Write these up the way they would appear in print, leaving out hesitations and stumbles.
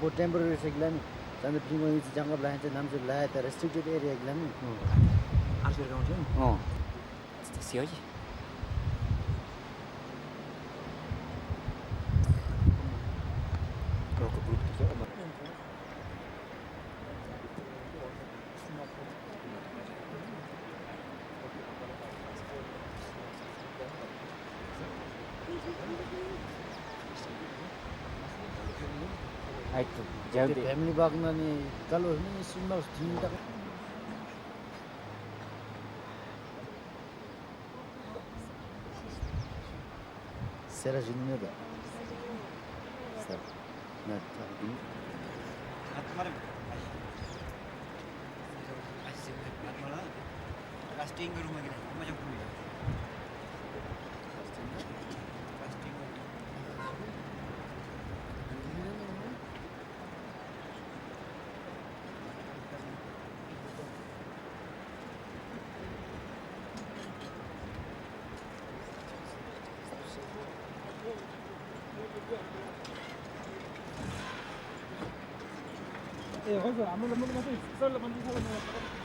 the temporary seglan and the primo is jungle blanche and the light the restricted area glam. As you're going to? Oh. See you. Family bag na ni color ni simba steam ta Sera jinne da Sir na ta bin atmaram atmara casting room agina majam kumi ए हजुर हाम्रो number मात्रै सरले भन्दै छ भने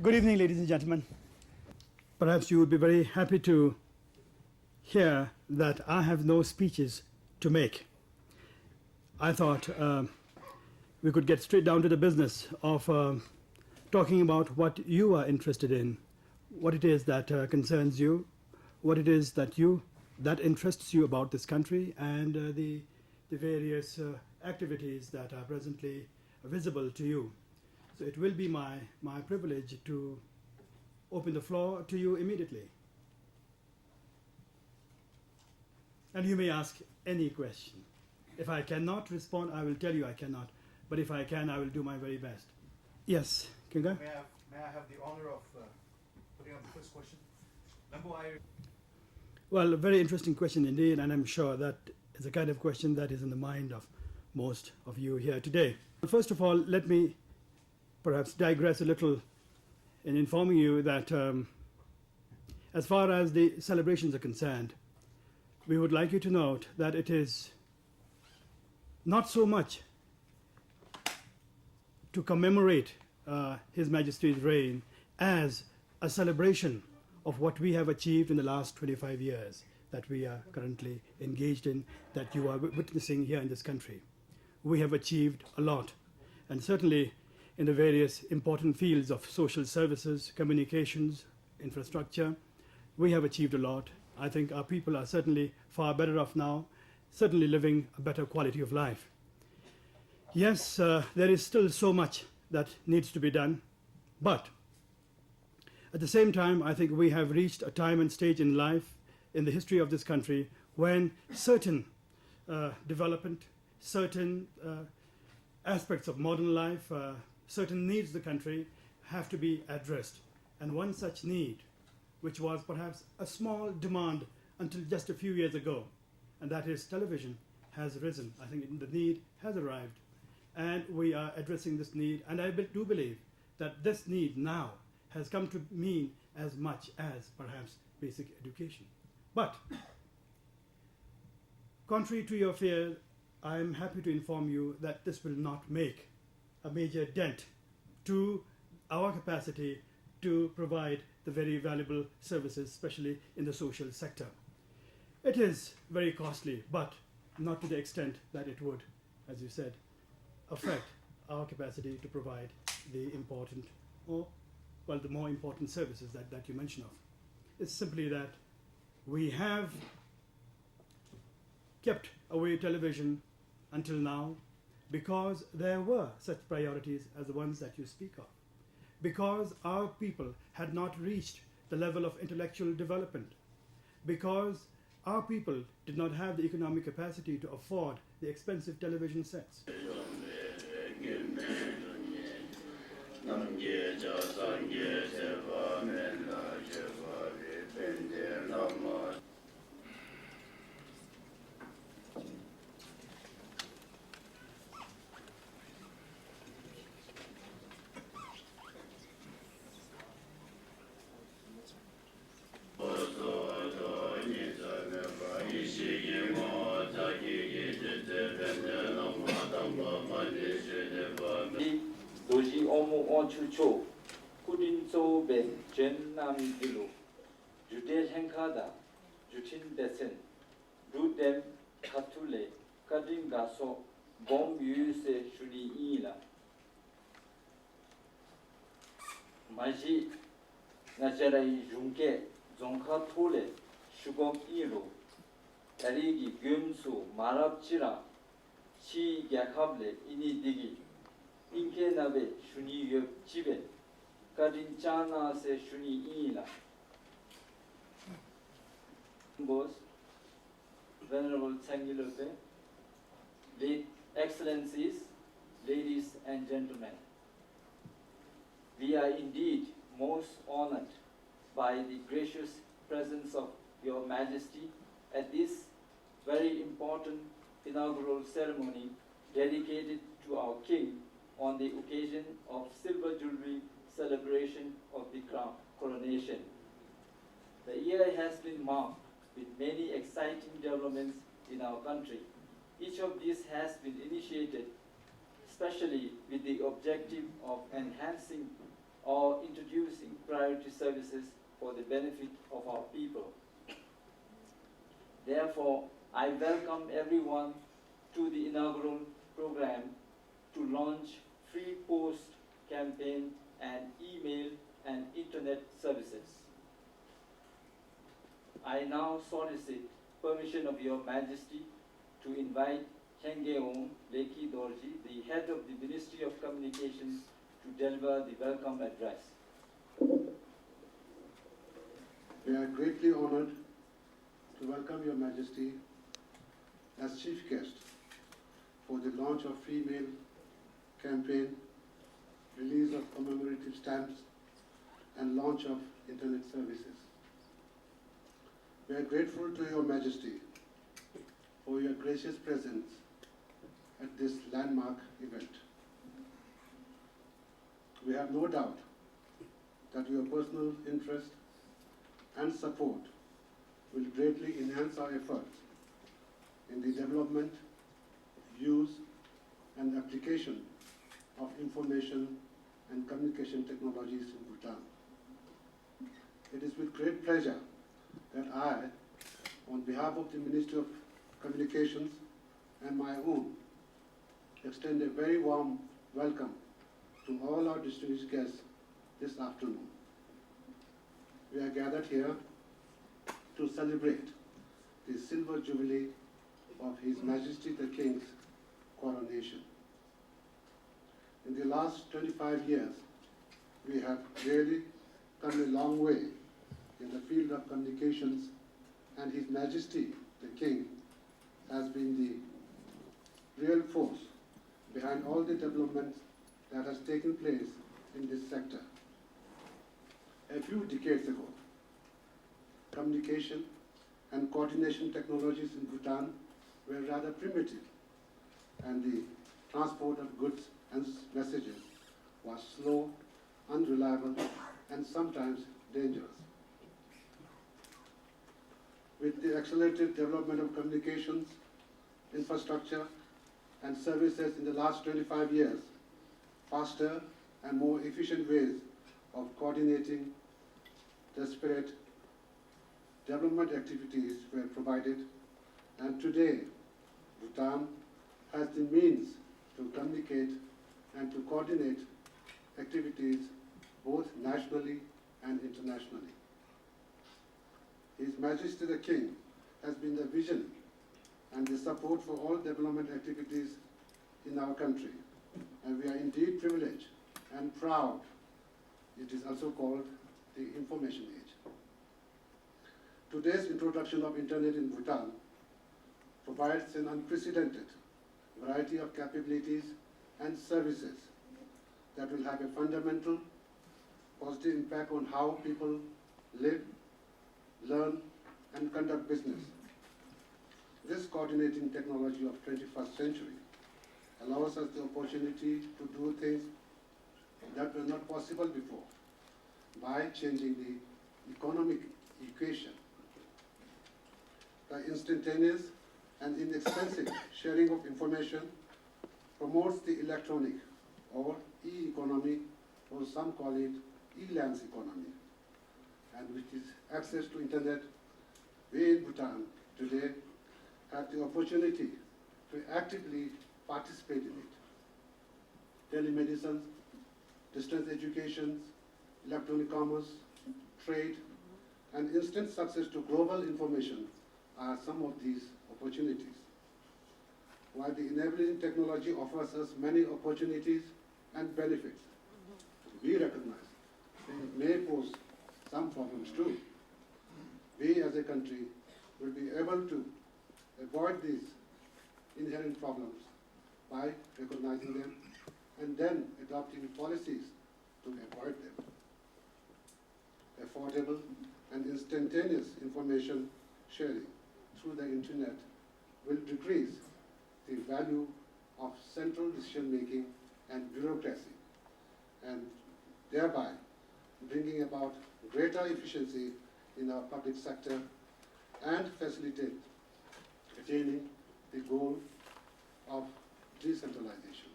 Good evening, ladies and gentlemen. Perhaps you would be very happy to hear that I have no speeches to make. I thought we could get straight down to the business of talking about what you are interested in, what it is that concerns you, what it is that interests you about this country, and the various activities that are presently visible to you. So it will be my privilege to open the floor to you immediately. And you may ask any question. If I cannot respond, I will tell you I cannot. But if I can, I will do my very best. Yes, Kinga? May I have the honor of putting up the first question? Well, a very interesting question indeed, and I'm sure that is the kind of question that is in the mind of most of you here today. First of all, let me perhaps digress a little in informing you that as far as the celebrations are concerned, we would like you to note that it is not so much to commemorate His Majesty's reign as a celebration of what we have achieved in the last 25 years that we are currently engaged in, that you are witnessing here in this country. We have achieved a lot, and certainly in the various important fields of social services, communications, infrastructure, we have achieved a lot. I think our people are certainly far better off now, certainly living a better quality of life. Yes, there is still so much that needs to be done, but at the same time, I think we have reached a time and stage in life, in the history of this country, when certain development, certain aspects of modern life, certain needs of the country have to be addressed. And one such need, which was perhaps a small demand until just a few years ago, and that is television, has risen. I think the need has arrived, and we are addressing this need, and I do believe that this need now has come to mean as much as perhaps basic education. But contrary to your fear, I am happy to inform you that this will not make a major dent to our capacity to provide the very valuable services, especially in the social sector. It is very costly, but not to the extent that it would, as you said, affect our capacity to provide the important, or well, the more important services that you mention of. It's simply that we have kept away television until now because there were such priorities as the ones that you speak of, because our people had not reached the level of intellectual development, because our people did not have the economic capacity to afford the expensive television sets. 도시 오모 온추초 꾸린조 벤 젠남기로 주델 행카다 주친 데센 루뎀 카툴레 카딘 가소 봄 유세 슈니 이라 마지 나자라이 중케 종카 톨레 슈곰 이로 다리기 금수 마랍지라 시 야캅레 이니디기 인케나베 슈니 옆 집에 카딘차나세 슈니 이라 Boss, Venerable Tsangilope, Excellencies, ladies and gentlemen, we are indeed most honored by the gracious presence of Your Majesty at this very important inaugural ceremony dedicated to our King on the occasion of Silver Jubilee celebration of the coronation. The year has been marked with many exciting developments in our country. Each of these has been initiated especially with the objective of enhancing or introducing priority services for the benefit of our people. Therefore, I welcome everyone to the inaugural program to launch free post campaign and email and internet services. I now solicit permission of Your Majesty to invite Khengeong Leki Dorji, the head of the Ministry of Communications, to deliver the welcome address. We are greatly honored to welcome Your Majesty as chief guest for the launch of free mail campaign, release of commemorative stamps, and launch of internet services. We are grateful to Your Majesty for your gracious presence at this landmark event. We have no doubt that your personal interest and support will greatly enhance our efforts in the development, use, and application of information and communication technologies in Bhutan. It is with great pleasure that I, on behalf of the Ministry of Communications and my own, extend a very warm welcome to all our distinguished guests this afternoon. We are gathered here to celebrate the Silver Jubilee of His Majesty the King's coronation. In the last 25 years, we have really come a long way in the field of communications, and His Majesty the King has been the real force behind all the developments that has taken place in this sector. A few decades ago, communication and coordination technologies in Bhutan were rather primitive, and the transport of goods and messages was slow, unreliable, and sometimes dangerous. With the accelerated development of communications, infrastructure, and services in the last 25 years, faster and more efficient ways of coordinating disparate development activities were provided, and today Bhutan has the means to communicate and to coordinate activities both nationally and internationally. His Majesty the King has been the vision and the support for all development activities in our country, and we are indeed privileged and proud. It is also called the information age. Today's introduction of internet in Bhutan provides an unprecedented variety of capabilities and services that will have a fundamental positive impact on how people live, learn, and conduct business. This coordinating technology of 21st century allows us the opportunity to do things that were not possible before by changing the economic equation. The instantaneous and inexpensive sharing of information promotes the electronic or e-economy, or some call it e-lands economy, and which is access to internet. We in Bhutan today have the opportunity to actively participate in it. Telemedicine, distance education, electronic commerce, trade, and instant access to global information are some of these opportunities. While the enabling technology offers us many opportunities and benefits, we recognize that it may pose some problems too. We as a country will be able to avoid these inherent problems by recognizing them and then adopting policies to avoid them. Affordable and instantaneous information sharing through the internet will decrease the value of central decision-making and bureaucracy, and thereby bringing about greater efficiency in our public sector and facilitate attaining the goal of decentralization.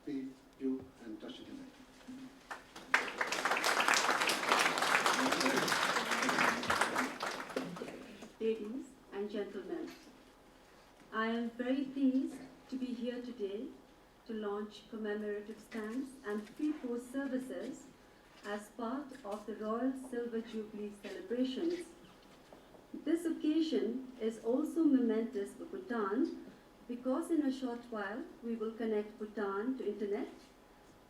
Be you and touch it. ladies and gentlemen. I am very pleased to be here today to launch commemorative stamps and free post services as part of the Royal Silver Jubilee celebrations. This occasion is also momentous for Bhutan because in a short while we will connect Bhutan to internet,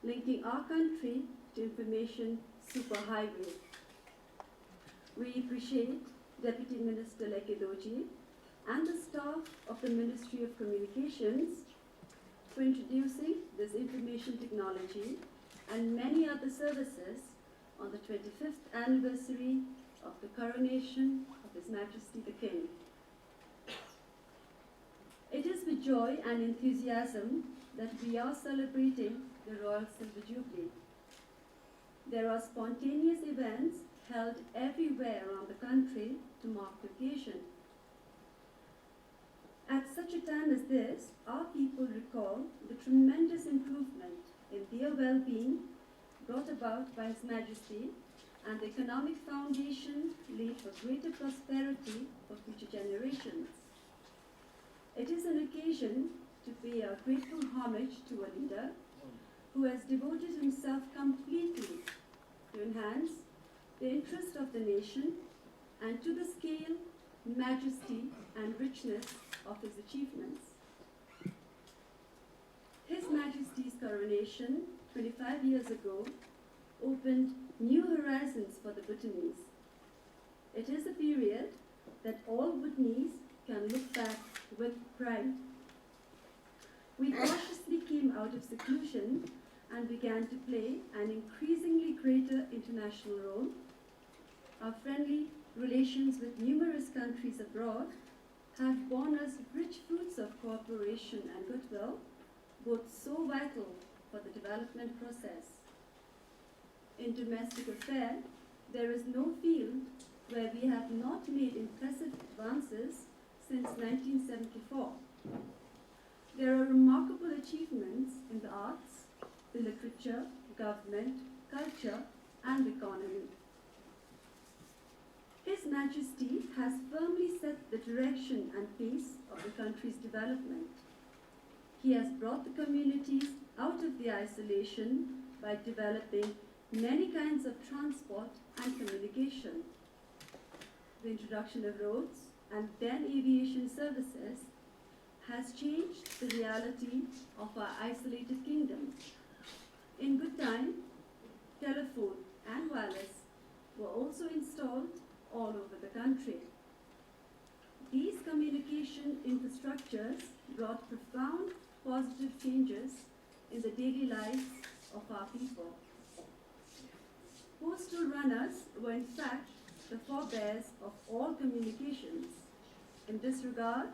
linking our country to information superhighway. We appreciate Deputy Minister Lekedoji and the staff of the Ministry of Communications for introducing this information technology and many other services on the 25th anniversary of the coronation of His Majesty the King. It is with joy and enthusiasm that we are celebrating the Royal Silver Jubilee. There are spontaneous events held everywhere around the country to mark the occasion. At such a time as this, our people recall the tremendous improvement in their well-being brought about by His Majesty and the economic foundation laid for greater prosperity for future generations. It is an occasion to pay our grateful homage to a leader who has devoted himself completely to enhance the interest of the nation and to the scale, majesty, and richness of his achievements. His Majesty's coronation 25 years ago opened new horizons for the Bhutanese. It is a period that all Bhutanese can look back with pride. We cautiously came out of seclusion and began to play an increasingly greater international role. Our friendly relations with numerous countries abroad have borne us rich fruits of cooperation and goodwill, both so vital for the development process. In domestic affairs, there is no field where we have not made impressive advances since 1974. There are remarkable achievements in the arts, the literature, government, culture, and economy. His Majesty has firmly set the direction and pace of the country's development. He has brought the communities out of the isolation by developing many kinds of transport and communication. The introduction of roads and then aviation services has changed the reality of our isolated kingdom. In Bhutan, telephone and wireless were also installed all over the country. These communication infrastructures brought profound positive changes in the daily lives of our people. Postal runners were in fact the forebears of all communications. In this regard,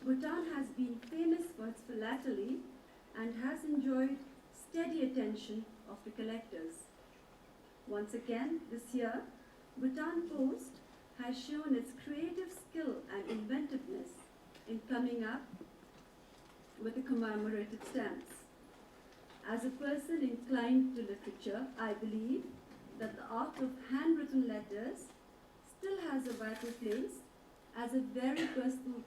Bhutan has been famous for its philately and has enjoyed steady attention of the collectors. Once again, this year, Bhutan Post has shown its creative skill and inventiveness in coming up with the commemorative stamps. As a person inclined to literature, I believe that the art of handwritten letters still has a vital place as a very personal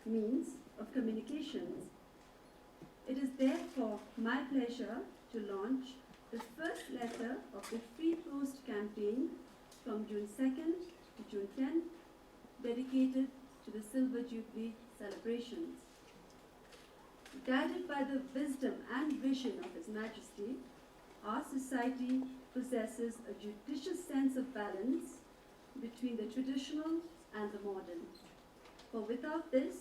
means of communications. It is therefore my pleasure to launch the first letter of the Free Post campaign from June 2nd to June 10th, dedicated to the Silver Jubilee celebrations. Guided by the wisdom and vision of His Majesty, our society possesses a judicious sense of balance between the traditional and the modern. For without this,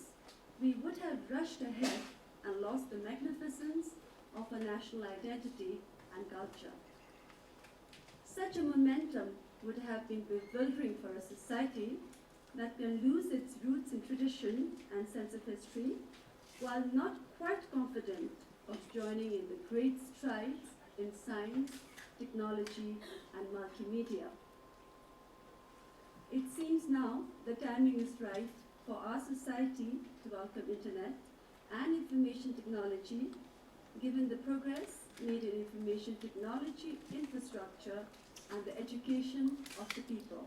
we would have rushed ahead and lost the magnificence of our national identity and culture. Such a momentum would have been bewildering for a society that can lose its roots in tradition and sense of history, while not quite confident of joining in the great strides in science, technology, and multimedia. It seems now the timing is right for our society to welcome internet and information technology, given the progress made in information technology infrastructure and the education of the people.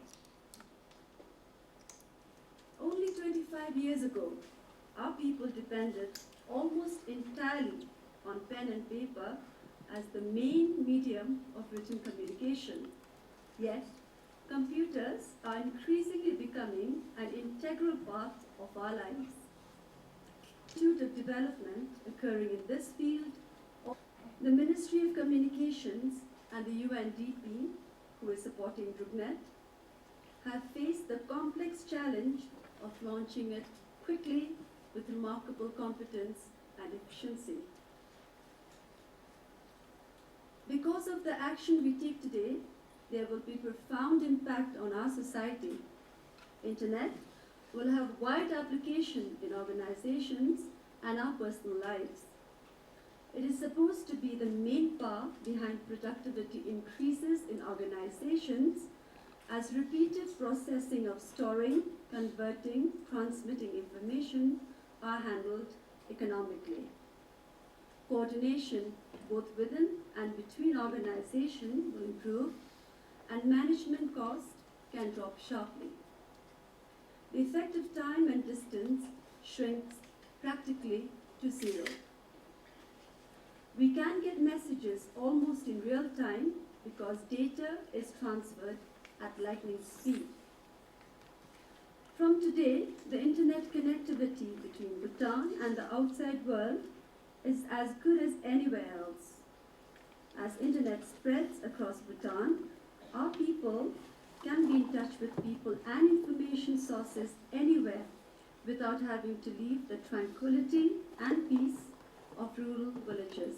Only 25 years ago, our people depended almost entirely on pen and paper as the main medium of written communication. Yet, computers are increasingly becoming an integral part of our lives. Institute of development occurring in this field, the Ministry of Communications and the UNDP, who is supporting DRUGNET, have faced the complex challenge of launching it quickly with remarkable competence and efficiency. Because of the action we take today, there will be profound impact on our society. Internet will have wide application in organizations and our personal lives. It is supposed to be the main power behind productivity increases in organizations as repeated processing of storing, converting, transmitting information are handled economically. Coordination both within and between organizations will improve and management cost can drop sharply. The effective time and distance shrinks practically to zero. We can get messages almost in real time because data is transferred at lightning speed. From today, the internet connectivity between Bhutan and the outside world is as good as anywhere else. As internet spreads across Bhutan, our people can be in touch with people and information sources anywhere without having to leave the tranquility and peace of rural villages.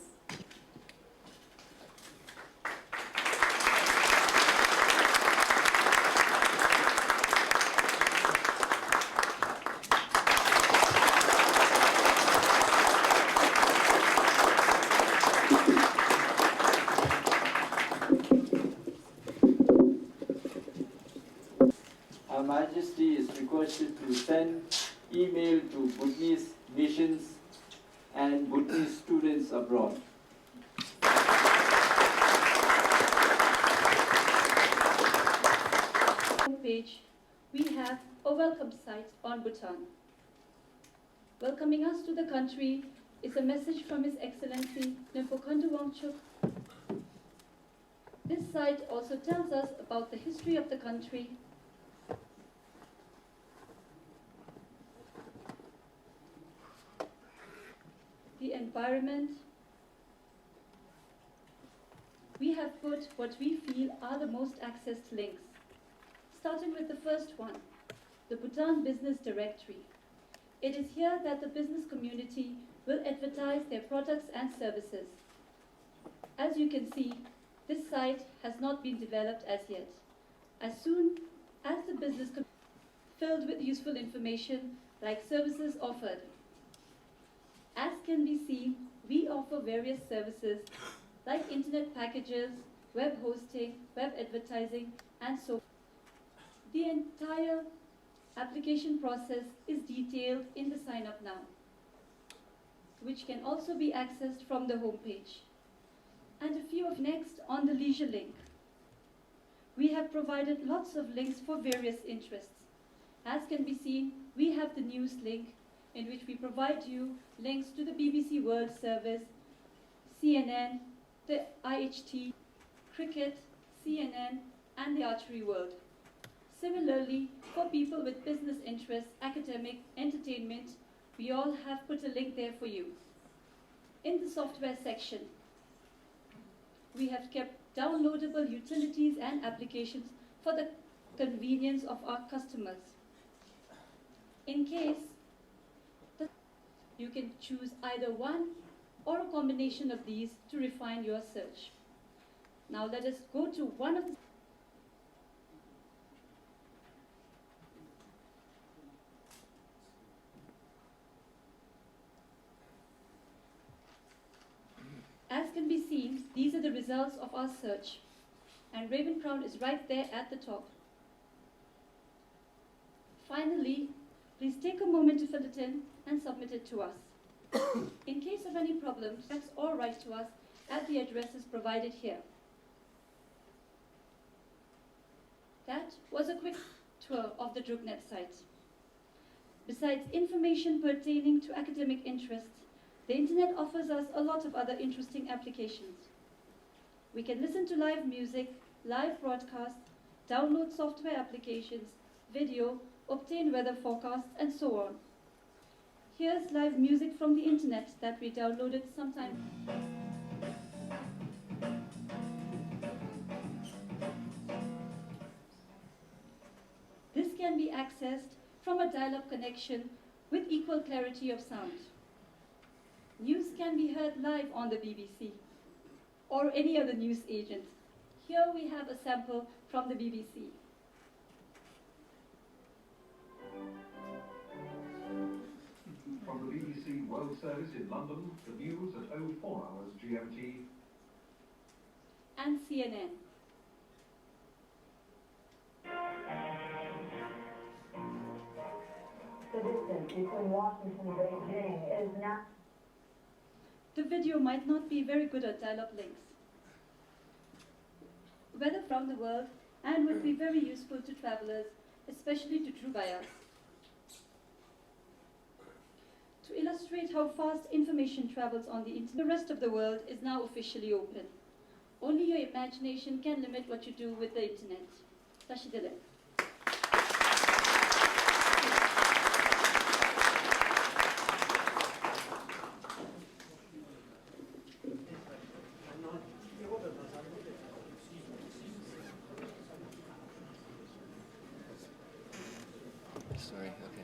Her Majesty is requested to send email to Bhutanese missions and Bhutanese students abroad. Page, we have a welcome site on Bhutan. Welcoming us to the country is a message from His Excellency Nepokondu Wangchuk. This site also tells us about the history of the country, the environment. We have put what we feel are the most accessed links, starting with the first one, the Bhutan Business Directory. It is here that the business community will advertise their products and services. As you can see, this site has not been developed as yet. As soon as the business filled with useful information like services offered. As can be seen, we offer various services like internet packages, web hosting, web advertising, and so forth. The entire application process is detailed in the Sign Up Now, which can also be accessed from the homepage. And a few of next on the leisure link. We have provided lots of links for various interests. As can be seen, we have the news link in which we provide you links to the BBC World Service, CNN, the IHT, cricket, CNN, and the archery world. Similarly, for people with business interests, academic, entertainment, we all have put a link there for you. In the software section, we have kept downloadable utilities and applications for the convenience of our customers. In case, you can choose either one or a combination of these to refine your search. Now let us go to one of the As can be seen, these are the results of our search, and Raven Crown is right there at the top. Finally, please take a moment to fill it in and submit it to us. In case of any problems, text or write to us at the addresses provided here. That was a quick tour of the DRUGNET site. Besides information pertaining to academic interests, the internet offers us a lot of other interesting applications. We can listen to live music, live broadcasts, download software applications, video, obtain weather forecasts, and so on. Here's live music from the internet that we downloaded sometime. This can be accessed from a dial-up connection with equal clarity of sound. News can be heard live on the BBC or any other news agent. Here we have a sample from the BBC. From the BBC World Service in London, the news at 04 hours GMT. And CNN. The distance between Washington and Beijing is not... The video might not be very good at dial-up links. Weather from the world and would be very useful to travelers, especially to true buyers. To illustrate how fast information travels on the internet, the rest of the world is now officially open. Only your imagination can limit what you do with the internet. Tashidele. Sorry, okay.